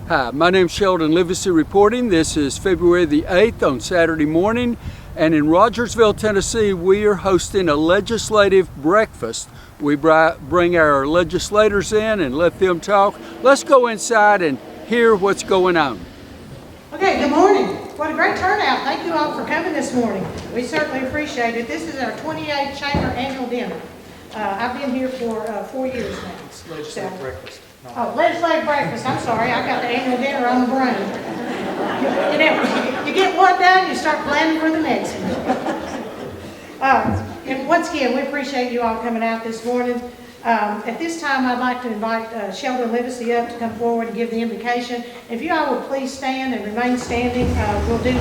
Hi, my name's Sheldon Livesey reporting. This is February the 8th on Saturday morning, and in Rogersville, Tennessee, we are hosting a legislative breakfast. We bring our legislators in and let them talk. Let's go inside and hear what's going on. Okay, good morning. What a great turnout. Thank you all for coming this morning. We certainly appreciate it. This is our 28th Chamber Annual Dinner. I've been here for 4 years now. It's legislative breakfast. Oh, legislative breakfast. I'm sorry. I got the annual dinner on the brain. You know, you get one done, you start planning for the next one. And once again, we appreciate you all coming out this morning. At this time, I'd like to invite Sheldon Livesey up to come forward and give the invocation. If you all would please stand and remain standing, we'll do the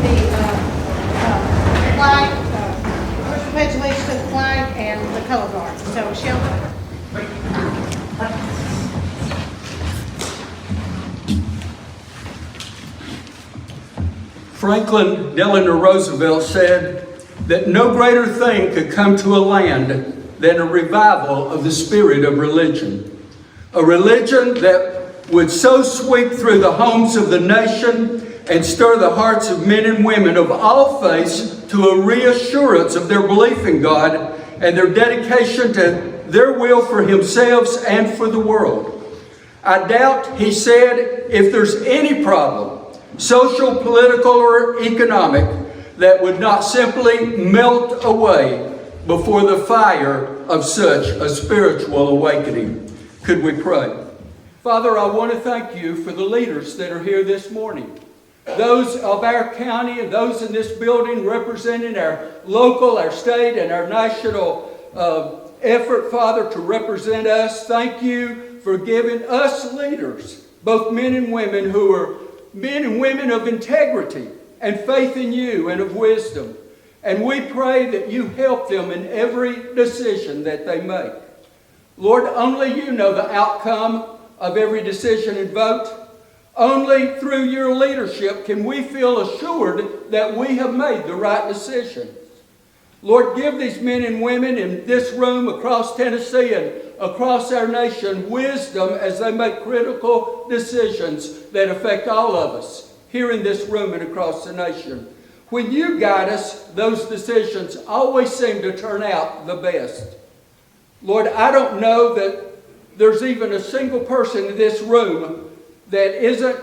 flag, first pledge allegiance to the flag and the color guard. So, Sheldon. Franklin Delano Roosevelt said that no greater thing could come to a land than a revival of the spirit of religion. A religion that would so sweep through the homes of the nation and stir the hearts of men and women of all faiths to a reassurance of their belief in God and their dedication to their will for themselves and for the world. I doubt, he said, if there's any problem, social, political, or economic, that would not simply melt away before the fire of such a spiritual awakening. Could we pray? Father, I want to thank you for the leaders that are here this morning. Those of our county and those in this building representing our local, our state, and our national effort, Father, to represent us. Thank you for giving us leaders, both men and women, who are men and women of integrity and faith in you and of wisdom. And we pray that you help them in every decision that they make. Lord, only you know the outcome of every decision and vote. Only through your leadership can we feel assured that we have made the right decision. Lord, give these men and women in this room across Tennessee and across our nation wisdom as they make critical decisions that affect all of us here in this room and across the nation. When you guide us, those decisions always seem to turn out the best. Lord, I don't know that there's even a single person in this room that isn't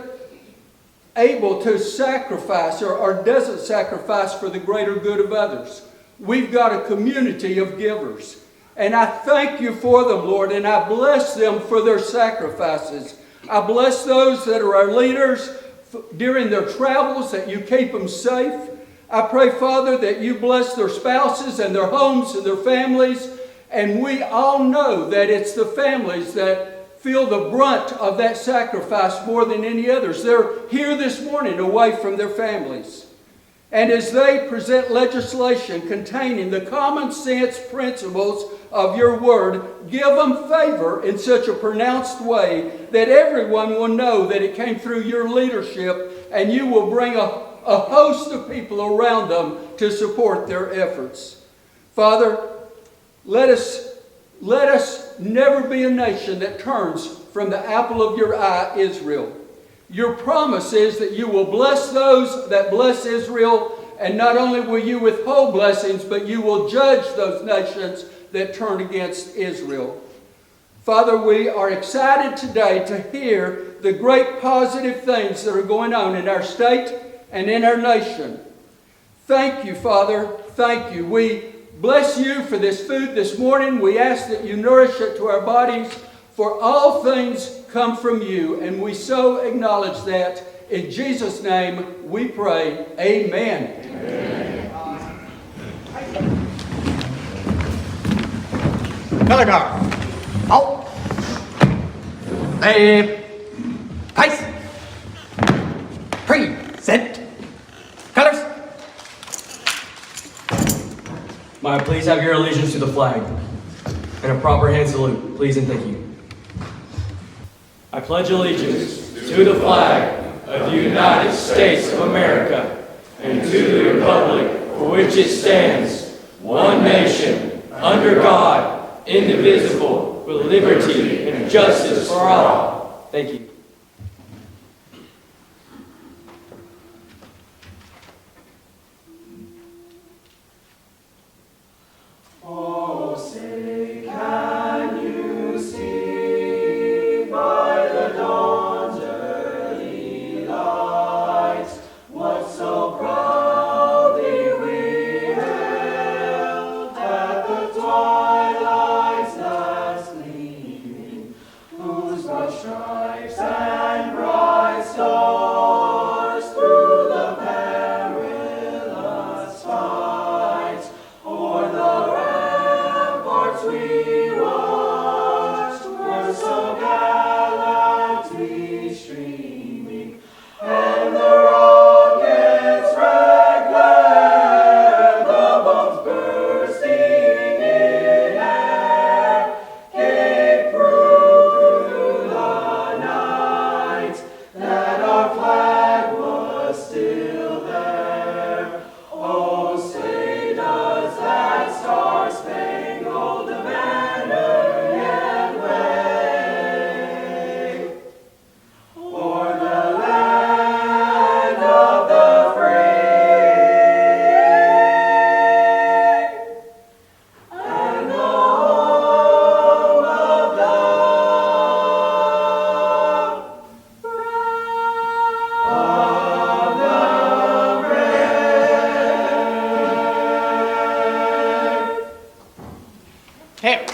able to sacrifice or doesn't sacrifice for the greater good of others. We've got a community of givers. And I thank you for them, Lord, and I bless them for their sacrifices. I bless those that are our leaders during their travels, that you keep them safe. I pray, Father, that you bless their spouses and their homes and their families. And we all know that it's the families that feel the brunt of that sacrifice more than any others. They're here this morning away from their families. And as they present legislation containing the common sense principles of your word, give them favor in such a pronounced way that everyone will know that it came through your leadership, and you will bring a host of people around them to support their efforts. Father, let us never be a nation that turns from the apple of your eye, Israel. Your promise is that you will bless those that bless Israel, and not only will you withhold blessings, but you will judge those nations that turn against Israel. Father, we are excited today to hear the great positive things that are going on in our state and in our nation. Thank you, Father. Thank you. We bless you for this food this morning. We ask that you nourish it to our bodies, for all things come from you, and we so acknowledge that. In Jesus' name we pray. Amen. Amen. Color guard. Out. Place. Present. Colors. May I please have your allegiance to the flag and a proper hand salute, please and thank you. I pledge allegiance to the flag of the United States of America and to the republic for which it stands, one nation, under God, indivisible, with liberty and justice for all. Thank you. Here.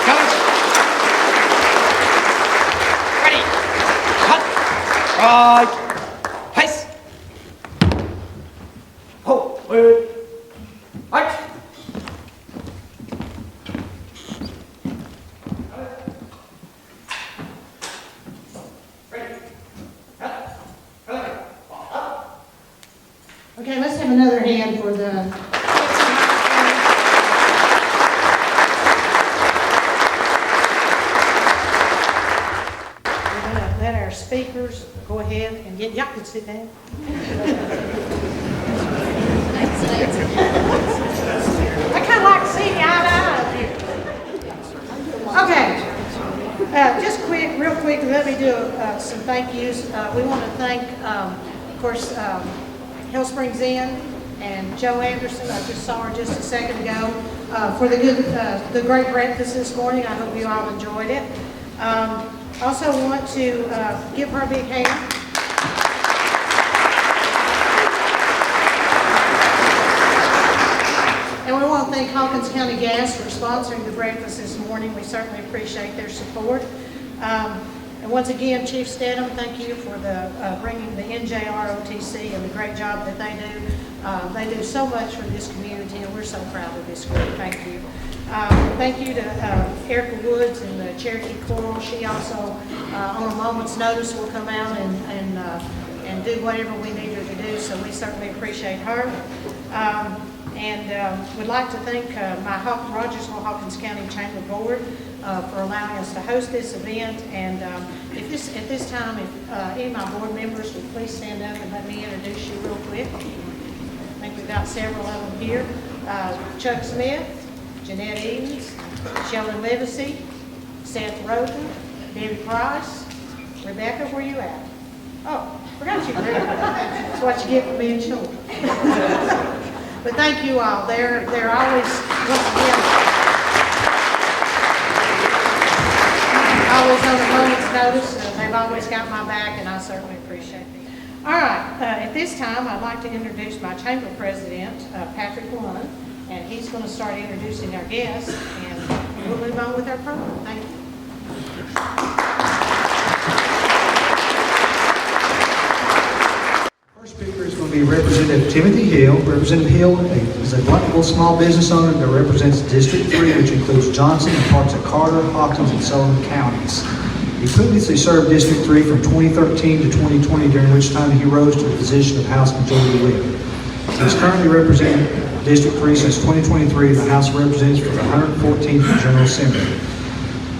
Colors. Ready. Cut. Right. Pace. Hold. Wait. March. Okay, let's have another hand for the. We're gonna let our speakers go ahead and get, y'all can sit down. I kinda like seeing eye to eye up here. Okay, just real quick, let me do some thank yous. We want to thank, of course, Hill Springs Inn and Joe Anderson. I just saw her just a second ago for the great breakfast this morning. I hope you all enjoyed it. Also want to give her a big hand. And we want to thank Hawkins County Gas for sponsoring the breakfast this morning. We certainly appreciate their support. And once again, Chief Stedham, thank you for bringing the NJROTC and the great job that they do. They do so much for this community, and we're so proud of this group. Thank you. Thank you to Erica Woods and the Cherokee Choral. She also, on a moment's notice, will come out and do whatever we need her to do, so we certainly appreciate her. And would like to thank my Rogersville Hawkins County Chamber Board for allowing us to host this event. And at this time, if any of my board members would please stand up and let me introduce you real quick. I think we've got several of them here. Chuck Smith, Jeanette Edens, Sheldon Livesey, Seth Roden, Debbie Price, Rebecca, where you at? Oh, forgot you, Rebecca. That's what you get for being short. But thank you all. They're always, once again, always on a moment's notice. They've always got my back, and I certainly appreciate it. All right, at this time, I'd like to introduce my chamber president, Patrick Lunn, and he's going to start introducing our guests, and we'll move on with our program. Thank you. First speaker is going to be Representative Timothy Hill. Representative Hill is a Bluntville small business owner that represents District 3, which includes Johnson and parts of Carter, Hawkins, and Sullivan counties. He previously served District 3 from 2013 to 2020, during which time he rose to the position of House Majority Leader. He is currently representing District 3 since 2023 in the House of Representatives for the 114th General Assembly.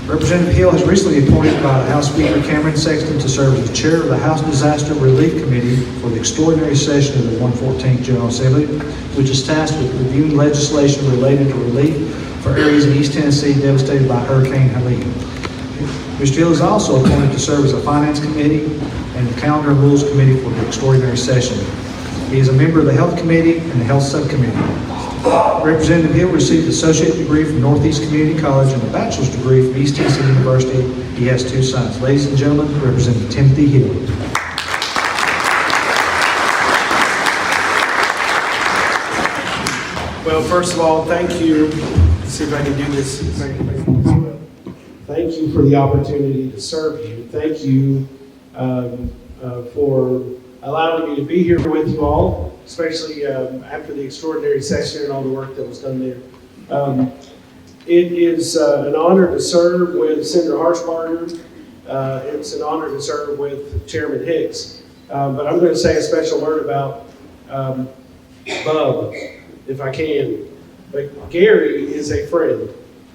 Representative Hill has recently been appointed by the House Speaker Cameron Sexton to serve as the chair of the House Disaster Relief Committee for the extraordinary session of the 114th General Assembly, which is tasked with reviewing legislation related to relief for areas in East Tennessee devastated by Hurricane Helene. Mr. Hill is also appointed to serve as the Finance Committee and the Calendar and Rules Committee for the extraordinary session. He is a member of the Health Committee and the Health Subcommittee. Representative Hill received an associate degree from Northeast Community College and a bachelor's degree from East Tennessee University. He has 2 sons. Ladies and gentlemen, Representative Timothy Hill. Well, first of all, thank you. Let's see if I can do this. Thank you for the opportunity to serve you. Thank you for allowing me to be here with you all, especially after the extraordinary session and all the work that was done there. It is an honor to serve with Senator Harshbarger It's an honor to serve with Chairman Hicks. But I'm going to say a special word about Bub, if I can. But Gary is a friend,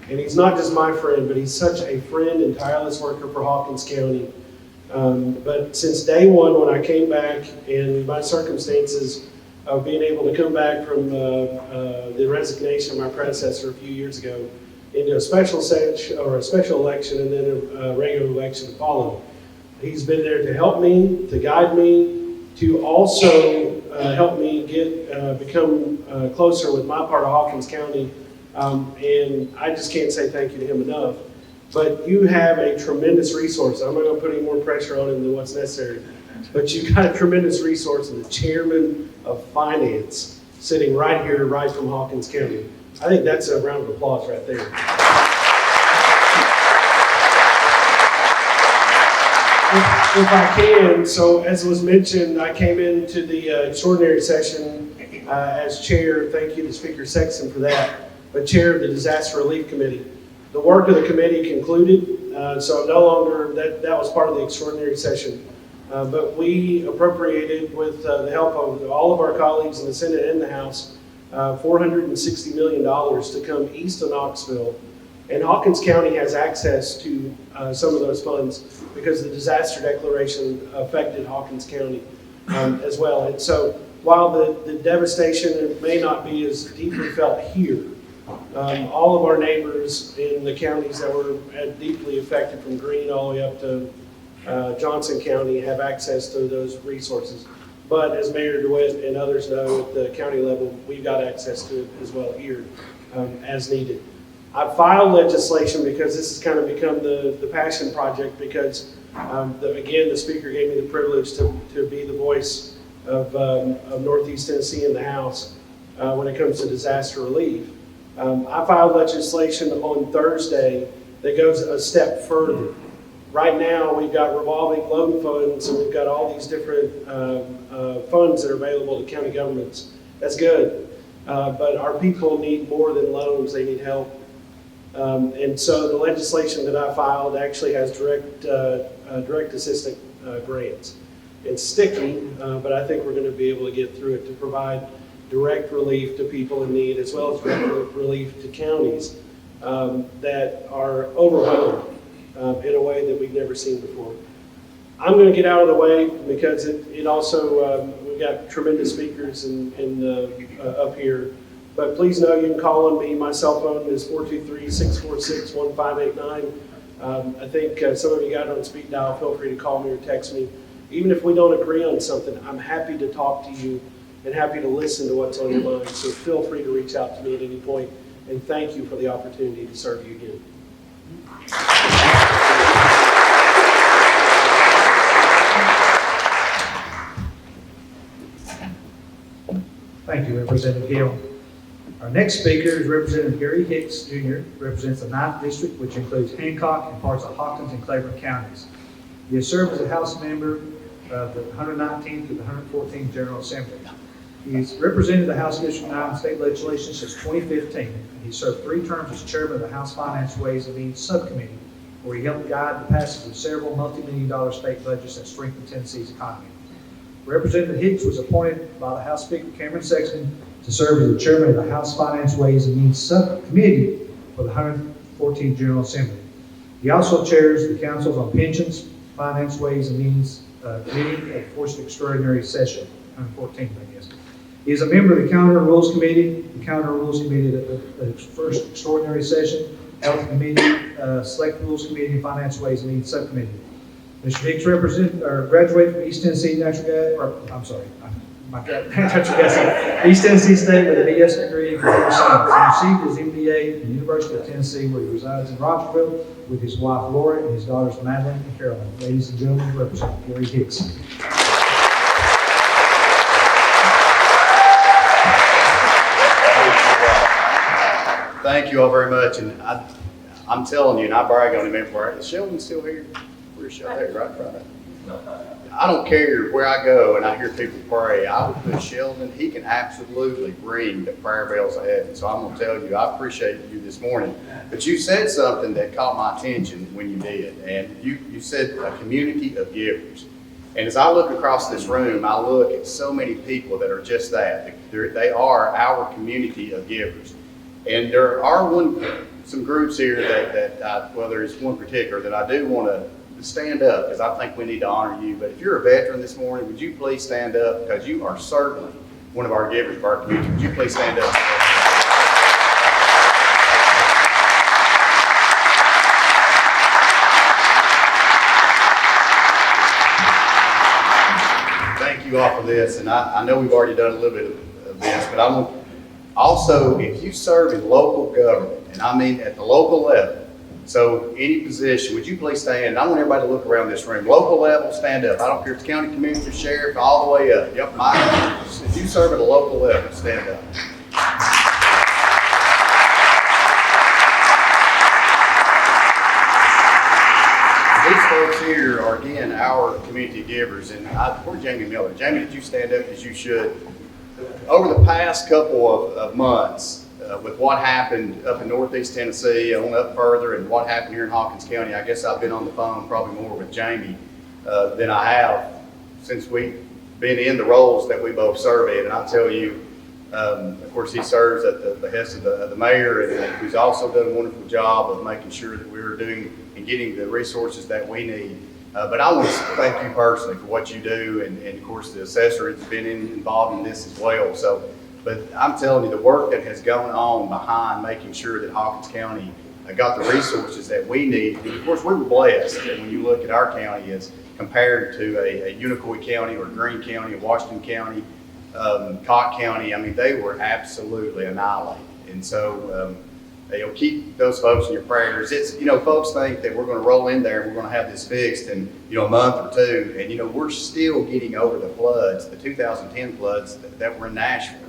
and he's not just my friend, but he's such a friend and tireless worker for Hawkins County. But since day one, when I came back, and my circumstances of being able to come back from the resignation of my predecessor a few years ago into a special session or a special election and then a regular election to follow, he's been there to help me, to guide me, to also help me become closer with my part of Hawkins County. And I just can't say thank you to him enough. But you have a tremendous resource. I'm not going to put any more pressure on him than what's necessary. But you've got a tremendous resource in the chairman of finance sitting right here, right from Hawkins County. I think that's a round of applause right there. If I can, so as was mentioned, I came into the extraordinary session as chair. Thank you to Speaker Sexton for that, but chair of the Disaster Relief Committee. The work of the committee concluded, so no longer, that was part of the extraordinary session. But we appropriated, with the help of all of our colleagues in the Senate and the House, $460 million to come east of Knoxville. And Hawkins County has access to some of those funds because the disaster declaration affected Hawkins County as well. And so while the devastation may not be as deeply felt here, all of our neighbors in the counties that were deeply affected from Greene all the way up to Johnson County have access to those resources. But as Mayor DeWitt and others know, at the county level, we've got access to it as well here as needed. I filed legislation because this has kind of become the passion project because, again, the Speaker gave me the privilege to be the voice of Northeast Tennessee in the House when it comes to disaster relief. I filed legislation on Thursday that goes a step further. Right now, we've got revolving loan funds, and we've got all these different funds that are available to county governments. That's good, but our people need more than loans. They need help. And so the legislation that I filed actually has direct assistant grants. It's sticky, but I think we're going to be able to get through it to provide direct relief to people in need, as well as direct relief to counties that are overwhelmed in a way that we've never seen before. I'm going to get out of the way because it also, we've got tremendous speakers up here. But please know you can call on me. My cell phone is 423-646-1589. I think some of you got it on speed dial. Feel free to call me or text me. Even if we don't agree on something, I'm happy to talk to you and happy to listen to what's on your mind. So feel free to reach out to me at any point. And thank you for the opportunity to serve you again. Thank you, Representative Hill. Our next speaker is Representative Gary Hicks, Jr., represents the 9th District, which includes Hancock and parts of Hawkins and Claiborne counties. He has served as a House member of the 119th to the 114th General Assembly. He's represented the House District 9 state legislation since 2015. He served 3 terms as chairman of the House Finance Ways and Means Subcommittee, where he helped guide the passage of several multi-million-dollar state budgets that strengthened Tennessee's economy. Representative Hicks was appointed by the House Speaker Cameron Sexton to serve as the chairman of the House Finance Ways and Means Subcommittee for the 114th General Assembly. He also chairs the Councils on Pensions, Finance Ways and Means Committee at Forced Extraordinary Session, 114th, I guess. He is a member of the Calendar and Rules Committee, at the first Extraordinary Session, Health Committee, Select Rules Committee, and Finance Ways and Means Subcommittee. Mr. Hicks graduated from East Tennessee East Tennessee State with a BS degree in computer science. He received his MBA from the University of Tennessee, where he resides in Rogersville with his wife Laura and his daughters Madeline and Carolyn. Ladies and gentlemen, Representative Gary Hicks. Thank you all very much, and I'm telling you, and I brag on him everywhere. Is Sheldon still here? Where's Sheldon? Right. I don't care where I go and I hear people pray, I would put Sheldon, he can absolutely ring the prayer bells of heaven. So I'm going to tell you, I appreciate you this morning. But you said something that caught my attention when you did. And you said a community of givers. And as I look across this room, I look at so many people that are just that. They are our community of givers. And there are some groups here well, there's one particular that I do want to stand up because I think we need to honor you. But if you're a veteran this morning, would you please stand up, because you are certainly one of our givers of our community. Would you please stand up? Thank you all for this. And I know we've already done a little bit of this, but I'm also, if you serve in local government, and I mean at the local level, so any position, would you please stand? And I want everybody to look around this room. Local level, stand up. I don't care if it's county commissioner, sheriff, all the way up. Yep, if you serve at a local level, stand up. These folks here are, again, our community givers. And where's Jamie Miller? Jamie, did you stand up as you should? Over the past couple of months, with what happened up in Northeast Tennessee, and up further, and what happened here in Hawkins County, I guess I've been on the phone probably more with Jamie than I have since we've been in the roles that we both serve in. And I'll tell you, of course, he serves at the behest of the mayor, and who's also done a wonderful job of making sure that we're doing and getting the resources that we need. But I want to thank you personally for what you do, and of course the assessor has been involved in this as well. But I'm telling you, the work that has gone on behind making sure that Hawkins County got the resources that we need. And of course, we were blessed. And when you look at our county as compared to a Unicoi County or Greene County, or Washington County, Cott County, I mean, they were absolutely annihilated. And so keep those folks in your prayers. It's, folks think that we're going to roll in there and we're going to have this fixed in, a month or two. And, we're still getting over the floods, the 2010 floods that were in Nashville.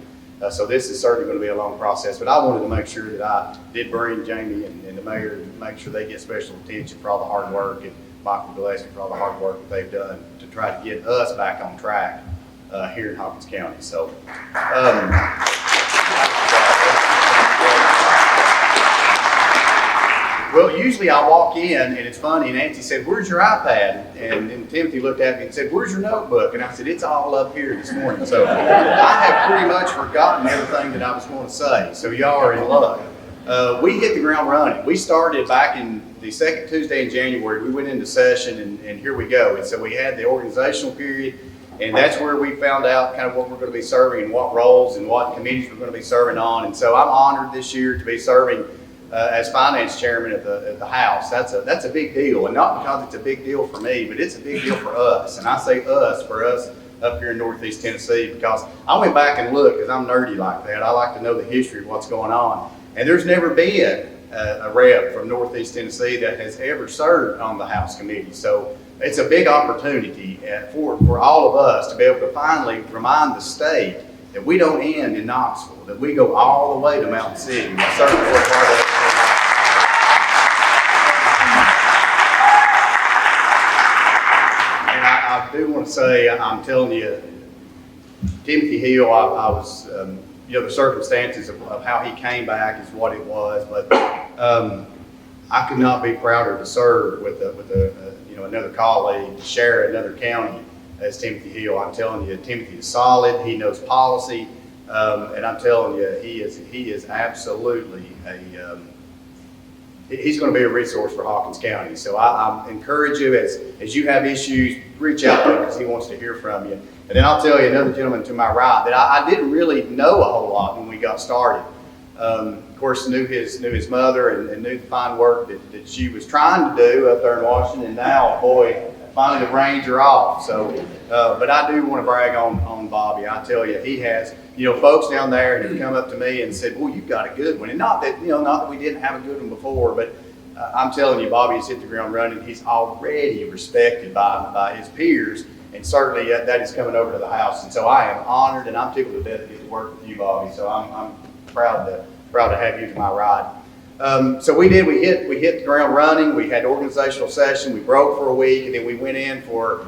So this is certainly going to be a long process, but I wanted to make sure that I did bring Jamie and the mayor to make sure they get special attention for all the hard work, and Michael Gillespie for all the hard work that they've done to try to get us back on track here in Hawkins County. So, well, usually I walk in and it's funny, and Nancy said, "Where's your iPad?" And Timothy looked at me and said, "Where's your notebook?" And I said, "It's all up here this morning." So I have pretty much forgotten everything that I was going to say. So y'all are in luck. We hit the ground running. We started back in the second Tuesday in January. We went into session, and here we go. And so we had the organizational period, and that's where we found out kind of what we're going to be serving and what roles and what committees we're going to be serving on. And so I'm honored this year to be serving as finance chairman at the House. That's a big deal, and not because it's a big deal for me, but it's a big deal for us. And I say us, for us up here in Northeast Tennessee, because I went back and looked, because I'm nerdy like that. I like to know the history of what's going on. And there's never been a rep from Northeast Tennessee that has ever served on the House committee. So it's a big opportunity for all of us to be able to finally remind the state that we don't end in Knoxville, that we go all the way to Mountain City. That's certainly what part of it. And I do want to say, I'm telling you, Timothy Hill, I was, the circumstances of how he came back is what it was, but I could not be prouder to serve with another colleague, to share another county as Timothy Hill. I'm telling you, Timothy is solid. He knows policy, and I'm telling you, he is absolutely he's going to be a resource for Hawkins County. So I encourage you, as you have issues, reach out to him, because he wants to hear from you. And then I'll tell you another gentleman to my right that I didn't really know a whole lot when we got started. Of course, knew his mother and knew the fine work that she was trying to do up there in Washington. And now, boy, finally the reins are off. So, but I do want to brag on Bobby. I tell you, he has, folks down there have come up to me and said, "Well, you've got a good one." And not that we didn't have a good one before, but I'm telling you, Bobby has hit the ground running. He's already respected by his peers. And certainly that is coming over to the House. And so I am honored, and I'm tickled to death to get to work with you, Bobby. So I'm proud to have you to my right. So we did, we hit the ground running. We had organizational session, we broke for a week, and then we went in for,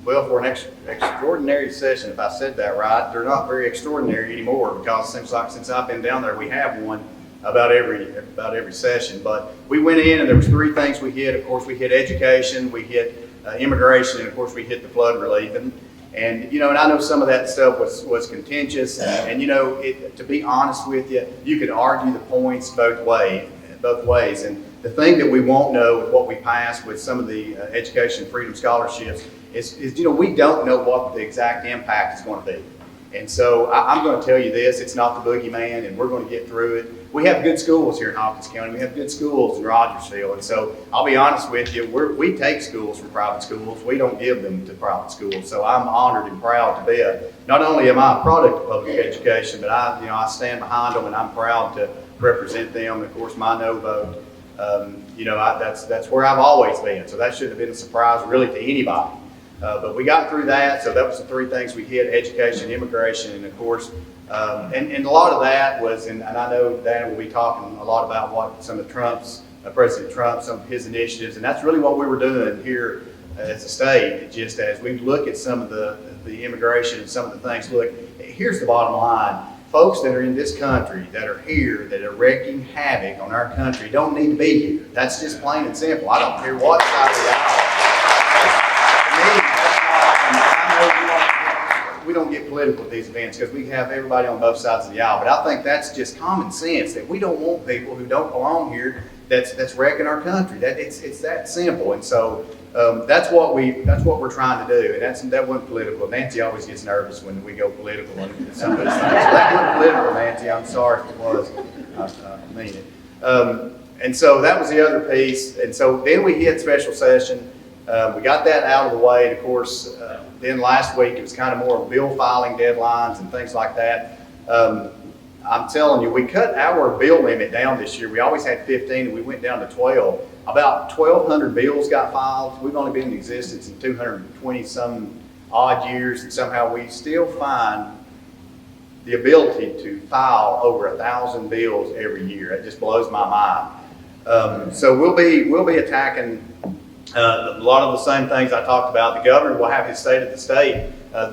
for an extraordinary session, if I said that right. They're not very extraordinary anymore, because it seems like since I've been down there, we have one about every session. But we went in, and there was 3 things we hit. Of course, we hit education, we hit immigration, and of course we hit the flood relief. And you know, and I know some of that stuff was contentious, and you know, to be honest with you, you could argue the points both ways. And the thing that we won't know with what we passed with some of the education freedom scholarships is you know, we don't know what the exact impact is going to be. And so I'm going to tell you this: it's not the boogeyman, and we're going to get through it. We have good schools here in Hawkins County. We have good schools in Rogersville. And so I'll be honest with you, we take schools from private schools. We don't give them to private schools. So I'm honored and proud to be not only am I a product of public education, but I stand behind them, and I'm proud to represent them. Of course, my no vote, that's where I've always been. So that shouldn't have been a surprise really to anybody. But we got through that. So that was the 3 things we hit: education, immigration, and of course, and a lot of that was, and I know Diane will be talking a lot about what some of President Trump, some of his initiatives, and that's really what we were doing here as a state. Just as we look at some of the immigration and some of the things, look, here's the bottom line. Folks that are in this country, that are here, that are wreaking havoc on our country, don't need to be here. That's just plain and simple. I don't care what side of the aisle. We don't get political at these events because we have everybody on both sides of the aisle, but I think that's just common sense, that we don't want people who don't belong here that's wrecking our country. It's that simple. And so that's what we're trying to do, and that wasn't political. Nancy always gets nervous when we go political on some of these things. So that wasn't political, Nancy. I'm sorry if it was. I mean it. And so that was the other piece. And so then we hit special session. We got that out of the way, and of course, then last week it was kind of more bill filing deadlines and things like that. I'm telling you, we cut our bill limit down this year. We always had 15, and we went down to 12. About 1,200 bills got filed. We've only been in existence in 220 some odd years, and somehow we still find the ability to file over 1,000 bills every year. It just blows my mind. So we'll be attacking a lot of the same things I talked about. The governor will have his State of the State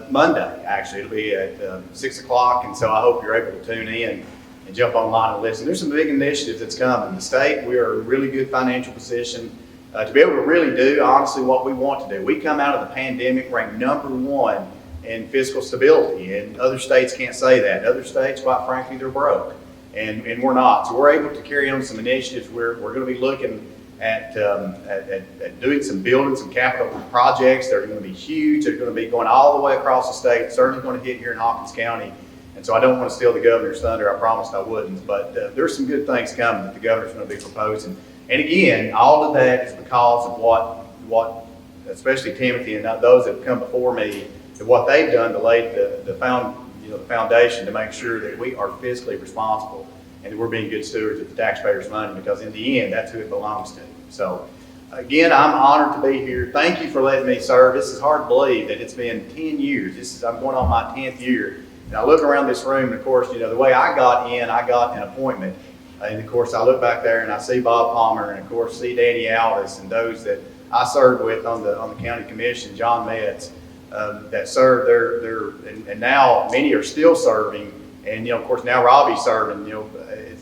Monday, actually. It'll be at 6 o'clock, and so I hope you're able to tune in and jump online and listen. There's some big initiatives that's coming. The state, we are in a really good financial position to be able to really do, honestly, what we want to do. We come out of the pandemic ranked #1 in fiscal stability, and other states can't say that. Other states, quite frankly, they're broke, and we're not. So we're able to carry on some initiatives. We're going to be looking at doing building some capital projects. They're going to be huge. They're going to be going all the way across the state, certainly going to hit here in Hawkins County. And so I don't want to steal the governor's thunder. I promised I wouldn't. But there's some good things coming that the governor's going to be proposing. And again, all of that is because of what especially Timothy and those that have come before me, and what they've done to lay the foundation to make sure that we are fiscally responsible and that we're being good stewards of the taxpayers' money, because in the end, that's who it belongs to. So again, I'm honored to be here. Thank you for letting me serve. This is hard to believe that it's been 10 years. I'm going on my 10th year. And I look around this room, and of course, the way I got in, I got an appointment. And of course, I look back there and I see Bob Palmer, and of course, see Danny Aldis, and those that I served with on the county commission, John Metz, that served there, and now many are still serving. And of course, now Robbie's serving.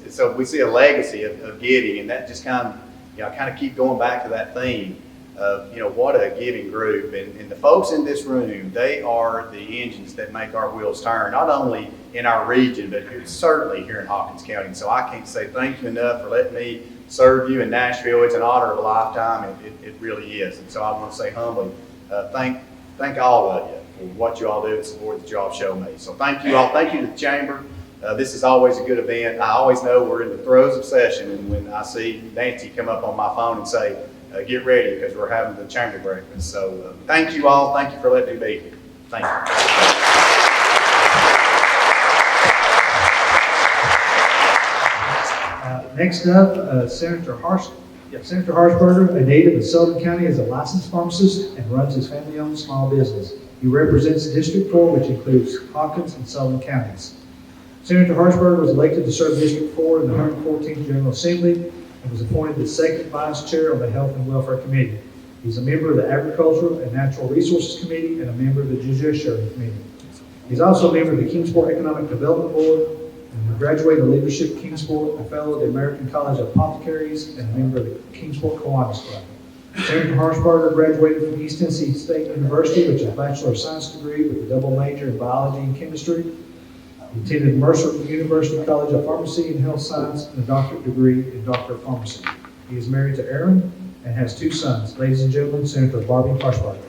So we see a legacy of giving, and that just kind of keep going back to that theme of what a giving group. And the folks in this room, they are the engines that make our wheels turn, not only in our region, but certainly here in Hawkins County. And so I can't say thank you enough for letting me serve you in Nashville. It's an honor of a lifetime. It really is. And so I want to say humbly, thank all of you for what you all do and support that you all show me. So thank you all. Thank you to the Chamber. This is always a good event. I always know we're in the throes of session, and when I see Nancy come up on my phone and say, get ready, because we're having the Chamber breakfast. So thank you all. Thank you for letting me be here. Thank you. Next up, Senator Harshbarger, a native of Sullivan County, is a licensed pharmacist and runs his family-owned small business. He represents District 4, which includes Hawkins and Sullivan counties. Senator Harshbarger was elected to serve District 4 in the 114th General Assembly and was appointed the second vice chair on the Health and Welfare Committee. He's a member of the Agricultural and Natural Resources Committee and a member of the Judiciary Committee. He's also a member of the Kingsport Economic Development Board, and a graduate of Leadership Kingsport, a fellow of the American College of Apothecaries, and a member of the Kingsport Kiwanis Club. Senator Harshbarger graduated from East Tennessee State University with a Bachelor of Science degree with a double major in biology and chemistry. He attended Mercer University College of Pharmacy and Health Science and a doctorate degree in Doctor of Pharmacy. He is married to Aaron and has 2 sons. Ladies and gentlemen, Senator Barbie Harshbarger.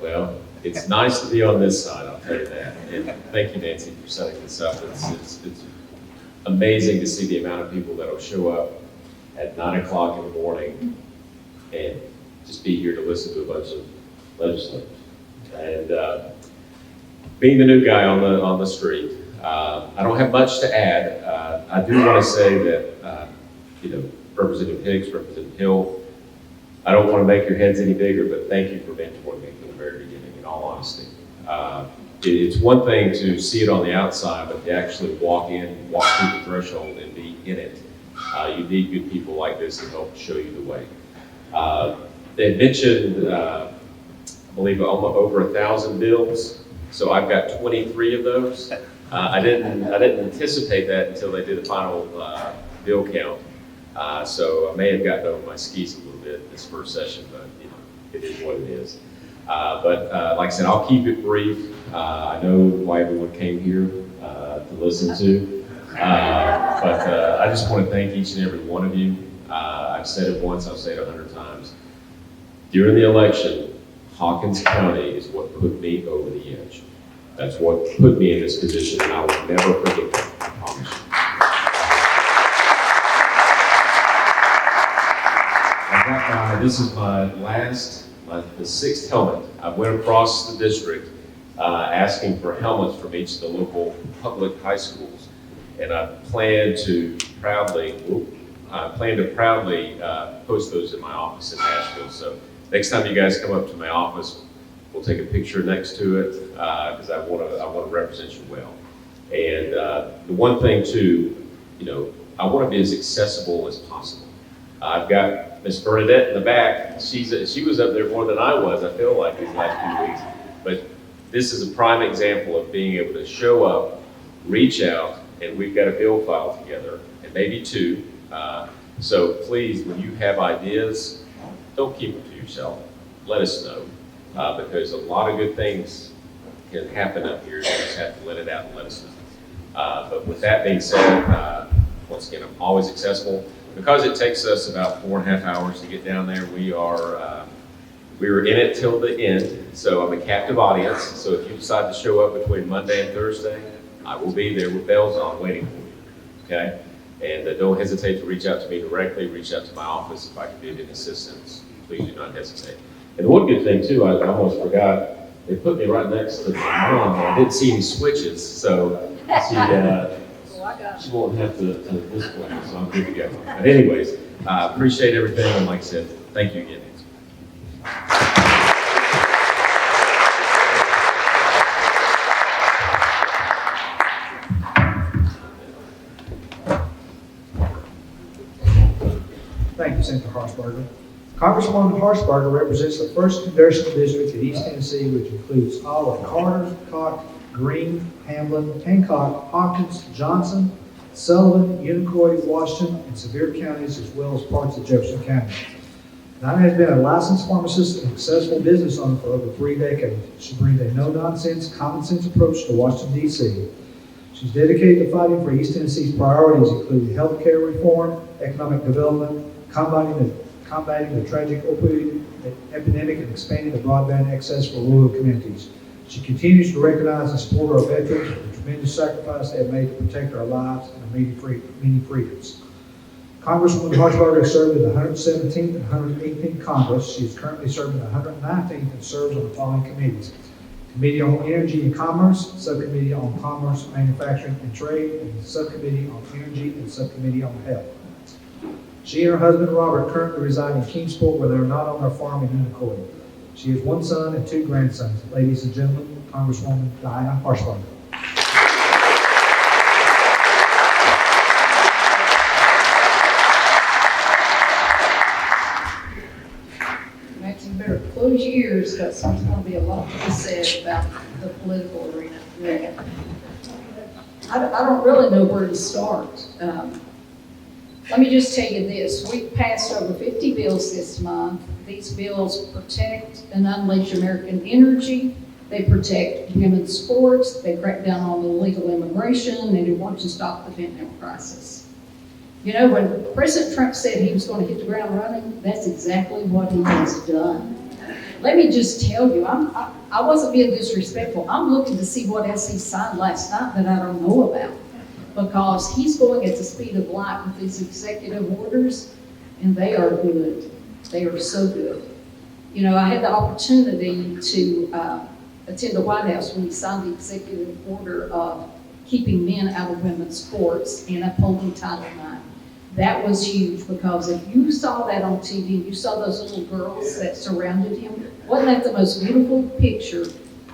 Well, it's nice to be on this side, I'll tell you that. And thank you, Nancy, for setting this up. It's amazing to see the amount of people that'll show up at 9 o'clock in the morning and just be here to listen to a bunch of legislators. And being the new guy on the street, I don't have much to add. I do want to say that, Representative Hicks, Representative Hill, I don't want to make your heads any bigger, but thank you for mentoring me from the very beginning, in all honesty. It's one thing to see it on the outside, but to actually walk through the threshold and be in it. You need good people like this to help show you the way. They mentioned, I believe, over 1,000 bills. So I've got 23 of those. I didn't anticipate that until they did the final bill count. So I may have gotten over my skis a little bit this first session, but it is what it is. But like I said, I'll keep it brief. I know why everyone came here to listen to. But I just want to thank each and every one of you. I've said it once, I'll say it 100 times. During the election, Hawkins County is what put me over the edge. That's what put me in this position, and I will never forget that, I promise you. This is my the 6th helmet. I went across the district asking for helmets from each of the local public high schools, and I plan to proudly post those in my office in Nashville. So next time you guys come up to my office, we'll take a picture next to it because I want to represent you well. And the one thing too, I want to be as accessible as possible. I've got Miss Bernadette in the back. She was up there more than I was, I feel like, these last few weeks. But this is a prime example of being able to show up, reach out, and we've got a bill file together, and maybe 2. So please, when you have ideas, don't keep them to yourself. Let us know, because a lot of good things can happen up here. You just have to let it out and let us know. But with that being said, once again, I'm always accessible. Because it takes us about 4.5 hours to get down there, we were in it till the end. So I'm a captive audience. So if you decide to show up between Monday and Thursday, I will be there with bells on waiting for you, okay? And don't hesitate to reach out to me directly, reach out to my office if I can be of any assistance. Please do not hesitate. And one good thing too, I almost forgot, they put me right next to my mom, and I didn't see any switches, so she won't have to display, so I'm good to go. But anyways, appreciate everything, and like I said, thank you again. Thank you, Senator Harshbarger. Congresswoman Harshbarger represents the 1st Congressional District in East Tennessee, which includes all of Carter, Cox, Greene, Hamlin, Hancock, Hawkins, Johnson, Sullivan, Unicoi, Washington, and Sevier counties, as well as parts of Jefferson County. Diane has been a licensed pharmacist and successful business owner for over 3 decades. She brings a no-nonsense, common-sense approach to Washington, D.C. She's dedicated to fighting for East Tennessee's priorities, including health care reform, economic development, combating the tragic opioid epidemic, and expanding the broadband access for rural communities. She continues to recognize and support our veterans for the tremendous sacrifice they have made to protect our lives and our many freedoms. Congresswoman Harshbarger served in the 117th and 118th Congress. She is currently serving the 119th and serves on the following committees: Committee on Energy and Commerce, Subcommittee on Commerce, Manufacturing and Trade, and Subcommittee on Energy and Subcommittee on Health. She and her husband Robert currently reside in Kingsport, where they are not on their farm in Unicoi. She has one son and 2 grandsons. Ladies and gentlemen, Congresswoman Diane Harshbarber. Max, you better close your ears, because there's going to be a lot to be said about the political arena. I don't really know where to start. Let me just tell you this. We passed over 50 bills this month. These bills protect and unleash American energy. They protect women's sports. They crack down on illegal immigration, and they want to stop the fentanyl crisis. You know, when President Trump said he was going to hit the ground running, that's exactly what he has done. Let me just tell you, I wasn't being disrespectful. I'm looking to see what else he signed last night that I don't know about, because he's going at the speed of light with these executive orders, and they are good. They are so good. You know, I had the opportunity to attend the White House when he signed the executive order of keeping men out of women's sports and upholding Title IX. That was huge, because if you saw that on TV and you saw those little girls that surrounded him, wasn't that the most beautiful picture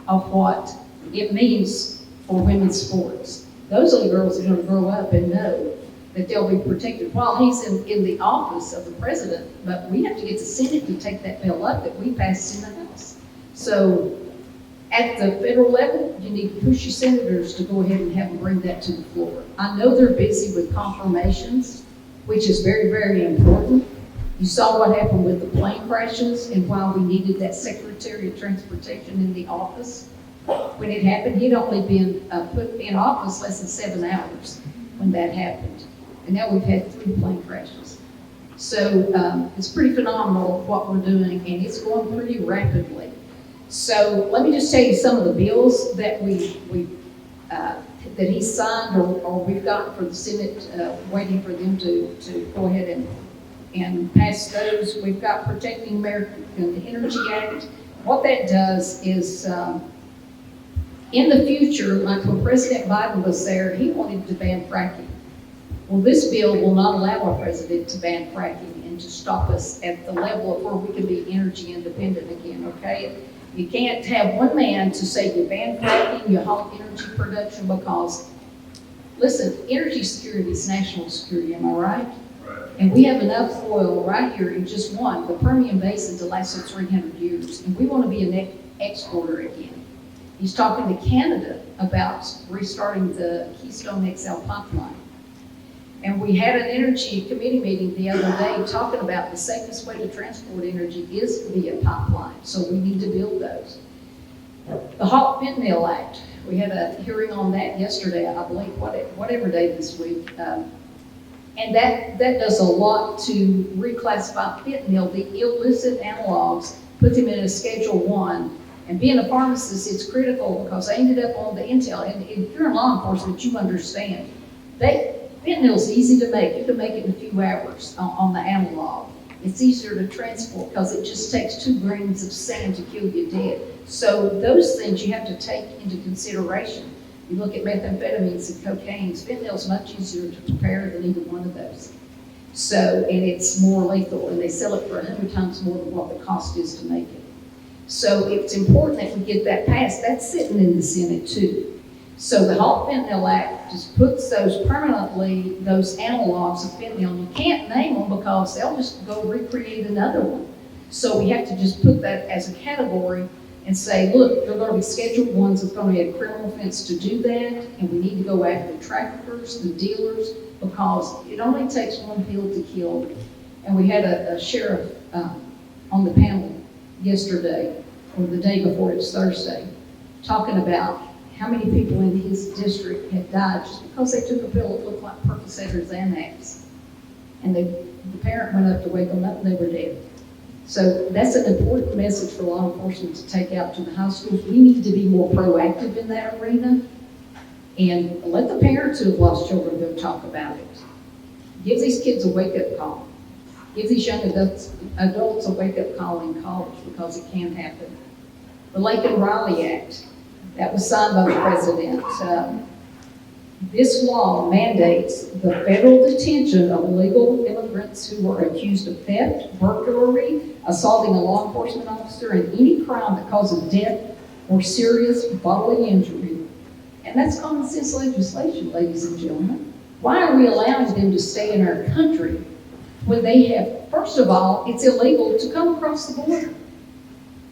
of what it means for women's sports? Those little girls are going to grow up and know that they'll be protected while he's in the office of the president. But we have to get the Senate to take that bill up that we passed in the House. So at the federal level, you need to push your senators to go ahead and have them bring that to the floor. I know they're busy with confirmations, which is very, very important. You saw what happened with the plane crashes and why we needed that Secretary of Transportation in the office. When it happened, he'd only been put in office less than 7 hours when that happened. And now we've had 3 plane crashes. So it's pretty phenomenal what we're doing, and it's going pretty rapidly. So let me just tell you some of the bills that that he signed or we've got for the Senate, waiting for them to go ahead and pass those. We've got Protecting American Energy Act. What that does is, in the future, like when President Biden was there, he wanted to ban fracking. Well, this bill will not allow our president to ban fracking and to stop us at the level of where we can be energy independent again, okay? You can't have one man to say you ban fracking, you halt energy production, because, listen, energy security is national security, am I right? And we have enough oil right here in just one, the Permian Basin, to last us 300 years, and we want to be a net exporter again. He's talking to Canada about restarting the Keystone XL pipeline. And we had an energy committee meeting the other day talking about the safest way to transport energy is via pipeline, so we need to build those. The Hawk Fentanyl Act, we had a hearing on that yesterday, I believe, whatever day this week. And that does a lot to reclassify fentanyl, the illicit analogs, put them in a Schedule 1. And being a pharmacist, it's critical, because I ended up on the intel, and if you're in law enforcement, you understand. Fentanyl's easy to make. You can make it in a few hours on the analog. It's easier to transport because it just takes 2 grains of sand to kill you dead. So those things you have to take into consideration. You look at methamphetamines and cocaine, fentanyl's much easier to prepare than either one of those. So, and it's more lethal, and they sell it for 100 times more than what the cost is to make it. So it's important that we get that passed. That's sitting in the Senate too. So the Hawk Fentanyl Act just puts those permanently, those analogs of fentanyl. You can't name them because they'll just go recreate another one. So we have to just put that as a category and say, look, they're going to be Scheduled 1s. It's going to be a criminal offense to do that, and we need to go after the traffickers, the dealers, because it only takes one pill to kill. And we had a sheriff on the panel yesterday, or the day before, it's Thursday, talking about how many people in his district had died just because they took a pill that looked like Percocet or Xanax. And the parent went up to wake them up and they were dead. So that's an important message for law enforcement to take out to the high schools. We need to be more proactive in that arena, and let the parents who have lost children go talk about it. Give these kids a wake-up call. Give these young adults a wake-up call in college, because it can happen. The Lake and Riley Act, that was signed by the president. This law mandates the federal detention of illegal immigrants who are accused of theft, burglary, assaulting a law enforcement officer, and any crime that causes death or serious bodily injury. And that's common sense legislation, ladies and gentlemen. Why are we allowing them to stay in our country when they have, first of all, it's illegal to come across the border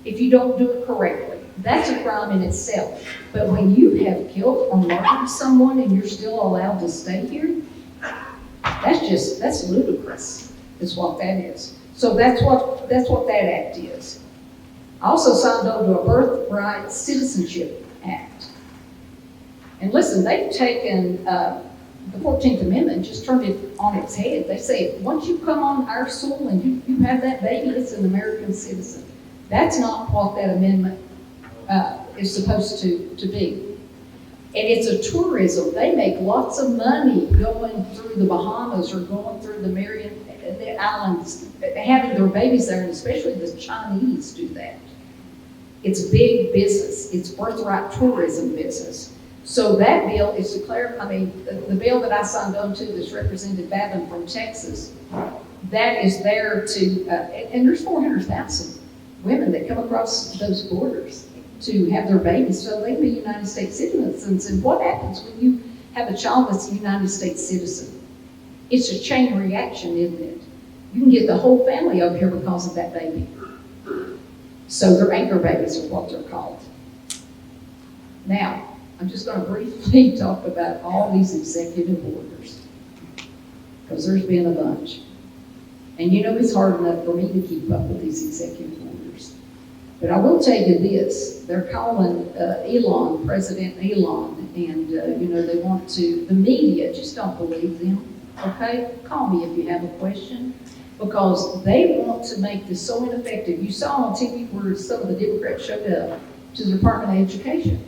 if you don't do it correctly. That's a crime in itself. But when you have killed or murdered someone and you're still allowed to stay here, that's ludicrous, is what that is. So that's what that act is. I also signed on to a Birthright Citizenship Act. And listen, they've taken the 14th Amendment and just turned it on its head. They say, once you come on our soil and you have that baby, it's an American citizen. That's not what that amendment is supposed to be. And it's a tourism. They make lots of money going through the Bahamas or going through the islands, having their babies there, and especially the Chinese do that. It's big business. It's birthright tourism business. So that bill is declared, the bill that I signed on to, this Representative Babin from Texas, that is there to, and there's 400,000 women that come across those borders to have their babies so they can be United States citizens. And what happens when you have a child that's a United States citizen? It's a chain reaction, isn't it? You can get the whole family over here because of that baby. So they're anchor babies are what they're called. Now, I'm just going to briefly talk about all these executive orders, because there's been a bunch. And you know it's hard enough for me to keep up with these executive orders. But I will tell you this, they're calling Elon, President Elon, and they want to, the media, just don't believe them, okay? Call me if you have a question, because they want to make this so ineffective. You saw on TV where some of the Democrats showed up to the Department of Education.